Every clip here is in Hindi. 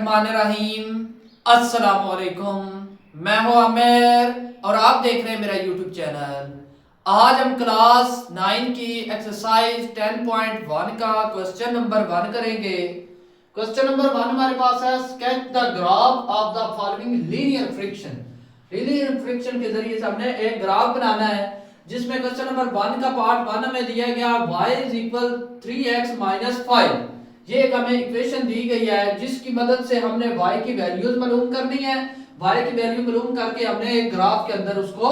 बिस्मिल्लाहिर्रहमानिर्रहीम। अस्सलामुअलैकुम। मैं हूं आमिर और आप देख रहे हैं मेरा यूट्यूब चैनल। आज हम क्लास 9 की एक्सरसाइज 10.1 का क्वेश्चन नंबर 1 करेंगे। क्वेश्चन नंबर 1 हमारे पास है, sketch the graph of the following linear friction. Linear friction के जरिए से हमने एक ग्राफ बनाना है जिसमें क्वेश्चन नंबर 1 का पार्ट 1 हमें दिया गया y = 3x - 5। ये एक हमें इक्वेशन दी गई है जिसकी मदद से हमने y की वैल्यूज मालूम करनी है। y की वैल्यू मालूम करके हमने एक ग्राफ के अंदर उसको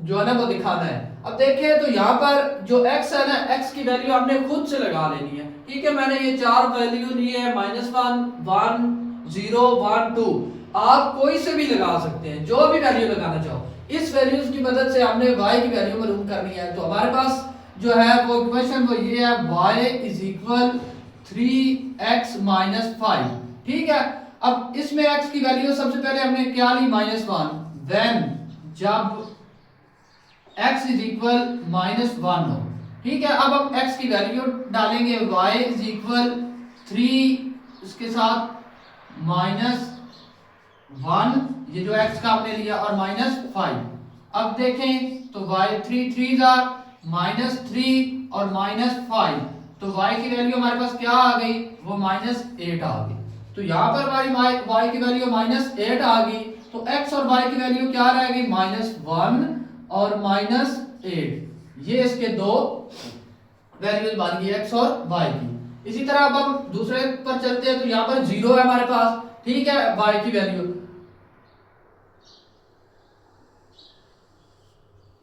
जो है ना वो दिखाना है। अब देखिए तो यहाँ पर जो x है ना, x की वैल्यू हमने खुद से लगा लेनी है। ठीक है, मैंने ये चार वैल्यू ली है, -1, 1, 0, 1, 2। आप कोई से भी लगा सकते हैं, जो भी वैल्यू लगाना चाहो। इस वैल्यूज की मदद से हमने y की वैल्यू मालूम करनी है। तो हमारे पास जो है वो इक्वेशन वो ये है, y = 3x - 5। ठीक है, अब इसमें x की वैल्यू सबसे पहले हमने क्या ली, -1। देन जब x = -1 हो, ठीक है, अब हम x की वैल्यू डालेंगे, y = 3 इसके साथ -1, ये जो x का हमने लिया, और -5। अब देखें तो y 3 3 -3 और -5, तो y की वैल्यू हमारे पास क्या आ गई, वो -8 आ गई। तो यहाँ पर हमारी y की वैल्यू -8 आ गई, तो x और y की वैल्यू क्या रह गई, -1 और -8। ये इसके दो वैल्यूज बन गई, x और y की। इसी तरह अब हम दूसरे पर चलते हैं, तो यहाँ पर 0 है हमारे पास। ठीक है, y की वैल्यू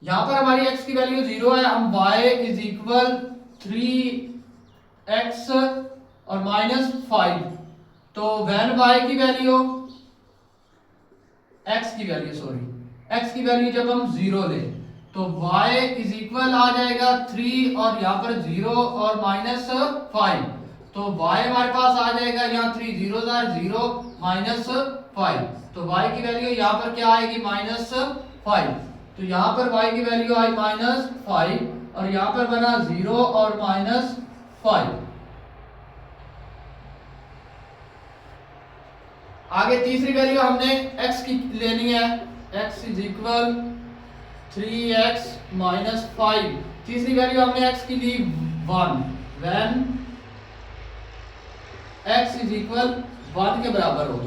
यहाँ पर हमारी x की वैल्यू 0 है। हम y = 3x और -5, तो व्हेन y की वैल्यू x की वैल्यू जब हम 0 ले तो y = आ जाएगा 3 और यहाँ पर 0 और -5, तो y हमारे पास आ जाएगा यहाँ 3 0 0 -5, तो y की वैल्यू यहाँ पर क्या आएगी, -5। तो यहाँ पर y की वैल्यू आई -5 और यहाँ पर बना 0 और -5। आगे तीसरी वैल्यू हमने x की लेनी है, x = 3x - 5। तीसरी वैल्यू हमने x की ली 1। व्हेन x = 1 के बराबर हो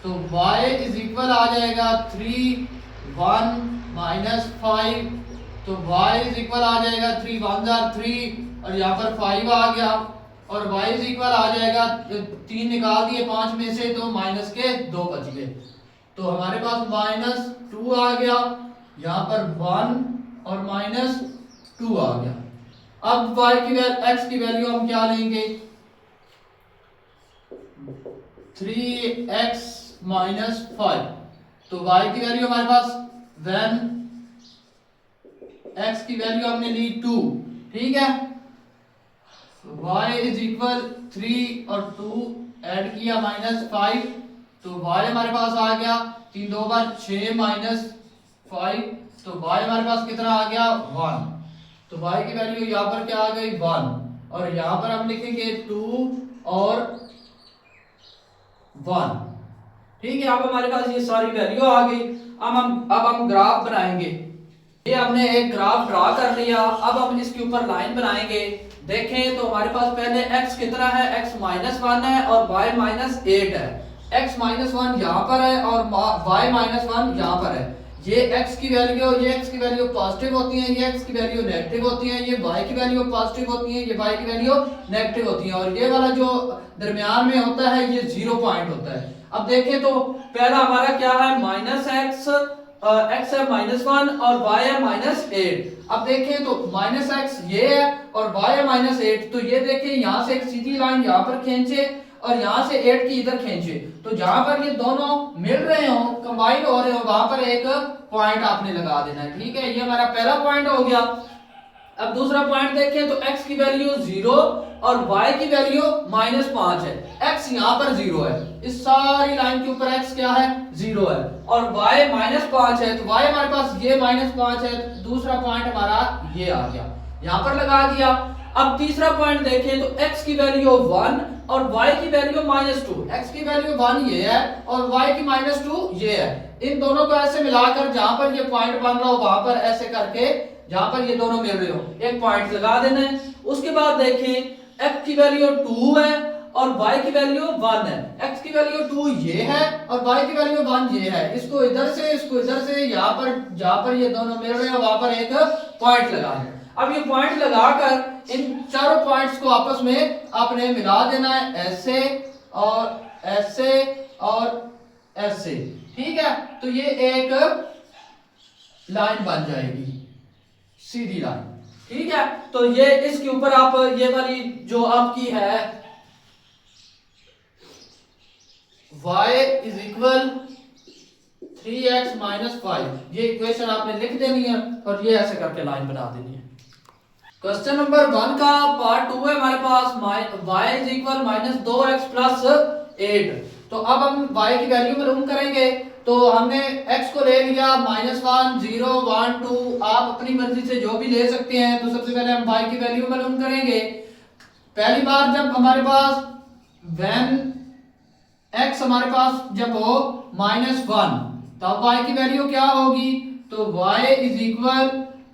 तो y = आ जाएगा 3 1 -5, तो y = आ जाएगा 3 1 3 और यहाँ पर 5 आ गया, और y = आ जाएगा 3 निकाल दिए 5 में से, तो माइनस के 2 बच गए, तो हमारे पास -2 आ गया, यहाँ पर 1 और -2 आ गया। अब x की वैल्यू हम क्या लेंगे, 3x - 5, तो y की वैल्यू हमारे पास व्हेन x की वैल्यू हमने ली 2। ठीक है, y = 3 और 2 ऐड किया -5, तो y हमारे पास आ गया 3 2 6 -5, तो y हमारे पास कितना आ गया, 1। तो y की वैल्यू यहाँ पर क्या आ गई, 1, और यहाँ पर हम लिखेंगे 2 और 1। ठीक है, अब हमारे पास ये सारी वैल्यू आ गई। अब हम ग्राफ बनाएंगे। ये हमने एक ग्राफ ड्रा कर लिया, अब हम इसके ऊपर लाइन बनाएंगे। देखें तो हमारे पास पहले x कितना है, x -1 है और y -8 है। x -1 यहाँ पर है और y -1 यहाँ पर है। ये x की वैल्यू पॉजिटिव होती है, ये x की वैल्यू नेगेटिव होती है, ये y की वैल्यू पॉजिटिव होती है, ये y की वैल्यू नेगेटिव होती है, और ये वाला जो दरमियान में होता है ये 0 पॉइंट होता है। अब देखें तो पहला हमारा क्या है, x है -1 और y है -8। अब देखें तो -x ये है और y है -8, तो ये देखें यहाँ से एक सीधी लाइन यहाँ पर खींचे और यहाँ से 8 की इधर खींचे, तो जहां पर ये दोनों मिल रहे हो, कंबाइन हो रहे हो, वहां पर एक पॉइंट आपने लगा देना है। ठीक है, ये हमारा पहला पॉइंट हो गया। अब दूसरा पॉइंट देखें तो x की वैल्यू 0 और y की वैल्यू -5 है। x यहाँ पर 0 है, इस सारी लाइन के ऊपर x क्या है, 0 है, और y -5 है, तो y हमारे पास ये -5 है। दूसरा पॉइंट हमारा ये आ गया, यहाँ पर लगा दिया। अब तीसरा पॉइंट देखें तो x की वैल्यू 1 और y की वैल्यू -2। x की वैल्यू 1 ये है और y की -2 ये है। इन दोनों को ऐसे मिलाकर जहां पर ये पॉइंट बन रहा हो वहां पर ऐसे करके जहां पर ये दोनों मिल रहे हो एक पॉइंट लगा देना है। उसके बाद देखें x की वैल्यू 2 है और y की वैल्यू 1 है। x की वैल्यू 2 ये है और y की वैल्यू 1 ये है। इसको इधर से यहाँ पर जहां पर ये दोनों मिल रहे हैं वहां पर एक पॉइंट लगा है। अब ये पॉइंट लगाकर इन चारों पॉइंट्स को आपस में आपने मिला देना है, ऐसे और ऐसे। ठीक है, तो ये एक लाइन बन जाएगी, सीधी लाइन। ठीक है, तो ये इसके ऊपर आप ये वाली जो आपकी है y is equal 3x minus 5, ये इक्वेशन आपने लिख देनी है और ये ऐसे करके लाइन बना देनी है। क्वेश्चन नंबर 1 का पार्ट 2 है हमारे पास, y is equal -2x plus 8। तो अब हम y की वैल्यू मालूम करेंगे। तो हमने x को ले लिया -1 0 1 2, आप अपनी मर्जी से जो भी ले सकते हैं। तो सबसे पहले हम y की वैल्यू मालूम करेंगे। पहली बार जब हमारे पास when x हमारे पास जब हो -1 तब y की वैल्यू क्या होगी? तो y इज इक्वल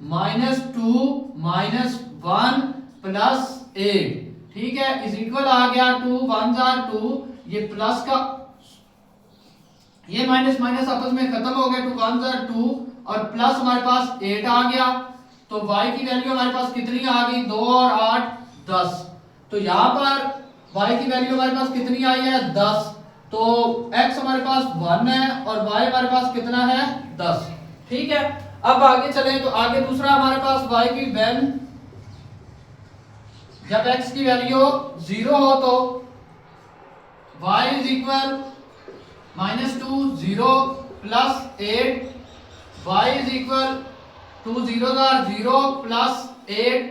-2 -1 प्लस 8। ठीक है, इज इक्वल आ गया 2 1 2, ये प्लस का ये माइनस माइनस आपस में खत्म हो गया, 2 1 2 और प्लस हमारे पास 8 आ गया। तो y की वैल्यू हमारे पास कितनी आ गई? 2 और 8 10। तो यहाँ पर y की वैल्यू हमारे पास कितनी आई है? 10। तो x हमारे पास 1 है और y हमारे पास कितना है? 10। ठीक है, अब आगे चलें तो आगे दूसरा हमारे पास y की वैल्यू जब x की वैल्यू 0 हो तो y is equal -2 0 plus 8, y is equal 2 0 0 plus 8,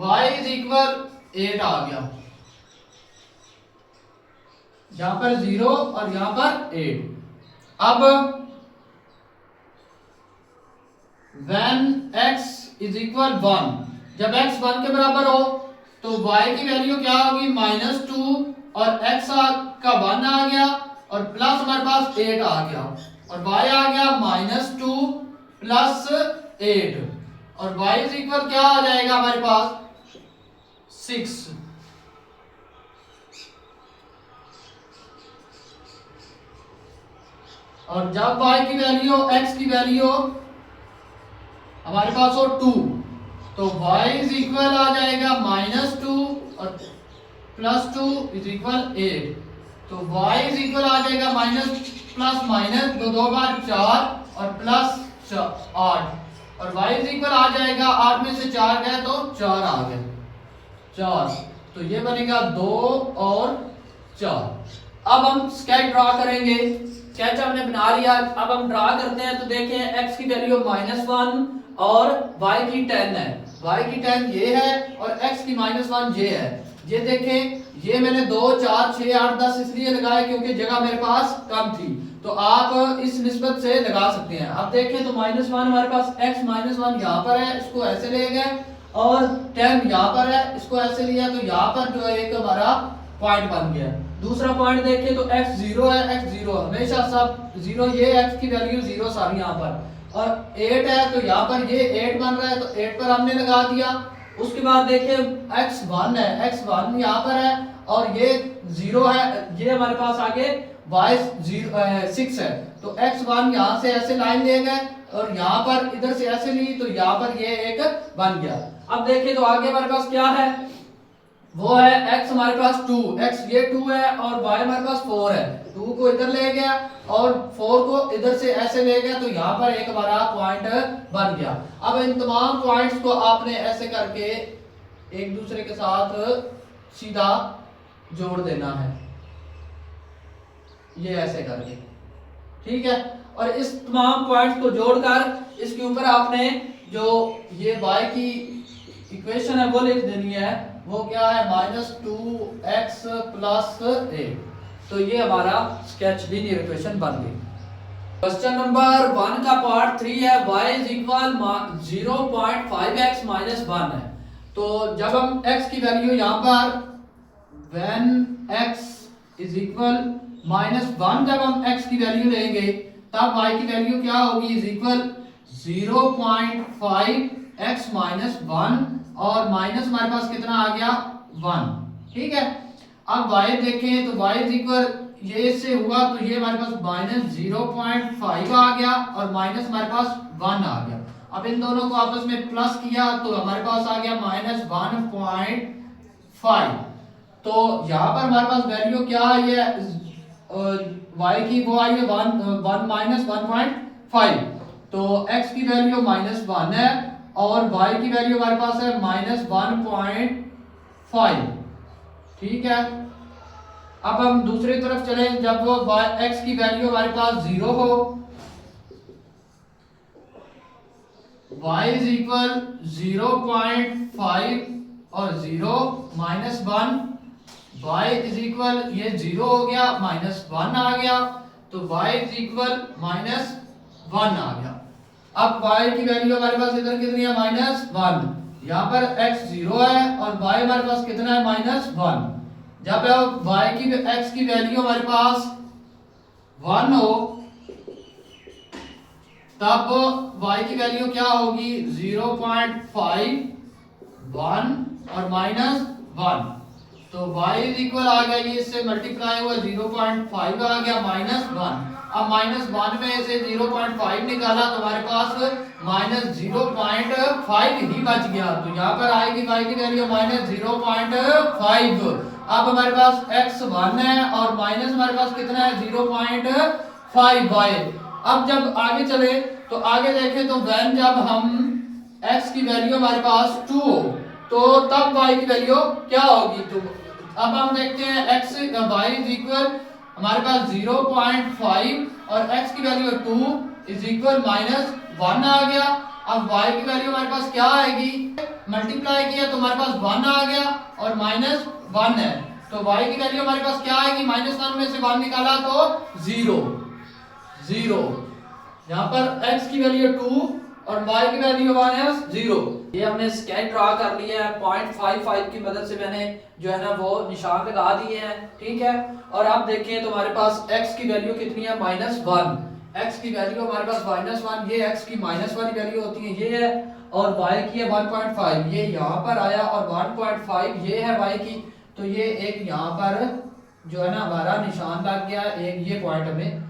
y is equal 8 आ गया। यहां पर 0 और यहां पर 8। अब when x इज इक्वल 1, जब x 1 के बराबर हो तो y की वैल्यू क्या होगी? -2 और x का 1 आ गया और प्लस हमारे पास 8 आ गया और y आ गया -2 प्लस 8 और y इज इक्वल क्या आ जाएगा हमारे पास? 6। और जब y की वैल्यू x की वैल्यू हमारे पास हो 2 तो y इज इक्वल आ जाएगा -2 और प्लस 2 इज इक्वल 8। तो y इज इक्वल आ जाएगा प्लस माइनस 2 बार 4 और प्लस 8 और y इज इक्वल आ जाएगा 8 में से 4 गए तो 4 आ गए 4। तो ये बनेगा 2 और 4। अब हम स्केच ड्रा करेंगे। स्केच हमने बना लिया, अब हम ड्रा करते हैं। तो देखें x की वैल्यू -1 और y की 10 है। y की 10 ये है और x की -1 ये है। ये देखें, ये मैंने 2 4 6 8 10 इसलिए लगाया क्योंकि जगह मेरे पास कम थी। तो आप इस निस्बत से लगा सकते हैं। अब देखें तो -1 हमारे पास x -1 यहाँ पर है, इसको ऐसे ले गए और 10 यहाँ पर है, इसको ऐसे लिया तो यहाँ पर जो है एक हमारा पॉइंट बन गया। दूसरा पॉइंट देखें तो x 0 है, x 0 हमेशा सब 0, ये x की वैल्यू 0 सारी यहाँ पर और 8 है तो यहाँ पर ये 8 बन रहा है तो 8 पर हमने लगा दिया। उसके बाद देखें x 1 है, x 1 यहाँ पर है और ये 0 है, ये हमारे पास आगे y 6 है। तो x 1 यहाँ से ऐसे लाइन ले गए और यहाँ पर इधर से ऐसे ली तो यहाँ पर ये एक बन गया। अब देखें तो आगे हमारे पास क्या है? वो है x हमारे पास 2, x ये 2 है और y हमारे पास 4 है। 2 को इधर ले गया और 4 को इधर से ऐसे ले गया तो यहाँ पर एक हमारा पॉइंट बन गया। अब इन तमाम पॉइंट्स को आपने ऐसे करके एक दूसरे के साथ सीधा जोड़ देना है, ये ऐसे करके। ठीक है, और इस तमाम पॉइंट्स को जोड़कर इसके ऊपर आपने जो ये y की इक्वेशन है वो लिख देनी है। वो क्या है? -2x plus 8। तो ये हमारा स्केच लीनियर इक्वेशन बन गई। क्वेश्चन नंबर 1 का पार्ट 3 है, y इज इक्वल 0.5x -1 है। तो जब हम x की वैल्यू यहाँ पर when x इज इक्वल -1 जब हम x की वैल्यू लेंगे तब y की वैल्यू क्या होगी इज इक्वल 0.5 x माइनस 1 और माइनस हमारे पास कितना आ गया 1। ठीक है, अब y देखें तो y इज इक्वल ये इससे हुआ तो ये हमारे पास -0.5 आ गया और माइनस हमारे पास 1 आ गया। अब इन दोनों को आपस में प्लस किया तो हमारे पास आ गया -1.5। तो यहाँ पर हमारे पास वैल्यू क्या है ये y की वो आई है 1 माइनस 1.5। तो x की वैल्यू -1 है और y की वैल्यू हमारे पास है -1.5। ठीक है, अब हम दूसरी तरफ चले, जब वो x की वैल्यू हमारे पास 0 हो, y इज इक्वल 0.5 और 0 -1, y इज इक्वल ये 0 हो गया -1 आ गया तो y इज इक्वल -1 आ गया। अब y की वैल्यू हमारे पास इधर कितनी है -1, यहाँ पर x 0 है और y हमारे पास कितना है -1। जब y की x की वैल्यू हमारे पास 1 हो तब y की वैल्यू क्या होगी 0.5 1 और -1। तो y इज इक्वल आ गया ये इससे मल्टीप्लाई हुआ 0.5 आ गया -1। अब -1 में से 0.5 निकाला तो हमारे पास -0.5 ही बच गया। तो यहाँ पर आएगी y की वैल्यू -0.5। अब हमारे पास x 1 है और माइनस हमारे पास कितना है 0.5 y। अब जब आगे चले तो आगे देखें तो when जब हम x की वैल्यू हमारे पास 2 हो तो तब y की वैल्यू क्या होगी। तो अब हम देखते हैं x y इज इक्वल हमारे पास 0.5 और x की वैल्यू 2 इज इक्वल -1 आ गया। अब y की वैल्यू हमारे पास क्या आएगी, मल्टीप्लाई किया तो हमारे पास 1 आ गया और -1 है तो y की वैल्यू हमारे पास क्या आएगी, -1 में से 1 निकाला तो 0। यहाँ पर x की वैल्यू 2 और y की वैल्यू 0। ये हमने स्केच ड्रा कर लिया है 0.55 की मदद से मैंने जो है ना वो निशान लगा दिए हैं। ठीक है, और आप देखें तो हमारे पास x की वैल्यू कितनी है -1। x की वैल्यू हमारे पास -1, ये x की माइनस वाली वैल्यू होती है ये है, और y की है 1.5, ये यहाँ पर आया और 1.5 ये है y की। तो ये एक यहाँ पर जो है ना हमारा निशान लग गया, एक ये पॉइंट हमें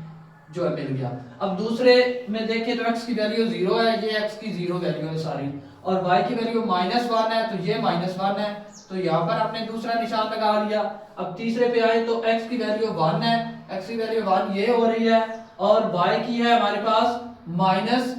जो है मिल गया। अब दूसरे में देखें तो x की वैल्यू 0 है, ये x की 0 वैल्यू है सारी, और y की वैल्यू -1 है तो ये -1 है तो यहाँ पर आपने दूसरा निशान लगा लिया। अब तीसरे पे आए तो x की वैल्यू 1 है, x की वैल्यू 1 ये हो रही है और y की है हमारे पास माइनस,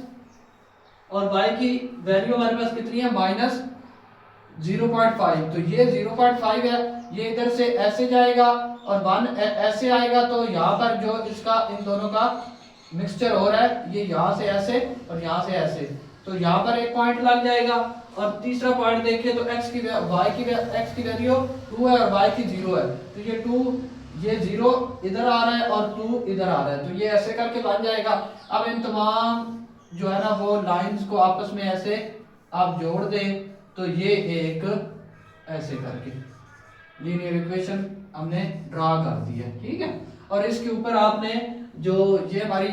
और y की वैल्यू हमारे पास कितनी है -0.5। तो ये 0.5 है, ये इधर से ऐसे जाएगा और 1 ऐसे आएगा तो यहाँ पर जो इसका इन दोनों का मिक्सचर हो रहा है ये यहाँ से ऐसे और यहाँ से ऐसे, तो यहाँ पर एक पॉइंट लग जाएगा। और तीसरा पॉइंट देखिए तो x की वैल्यू 2 है और y की 0 है तो ये 2 ये 0 इधर आ रहा है और 2 इधर आ रहा है तो ये ऐसे करके बन जाएगा। अब इन तमाम जो है ना वो लाइंस को आपस में ऐसे आप जोड़ दें तो ये एक ऐसे करके लीनियर इक्वेशन हमने ड्रा कर दी है। ठीक है, और इसके ऊपर आपने जो ये हमारी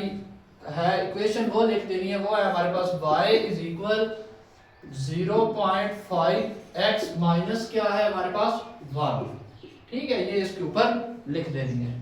है इक्वेशन वो लिख देनी है, वो है हमारे पास y is equal 0.5 x minus क्या है हमारे पास 1। ठीक है, ये इसके ऊपर लिख देनी है।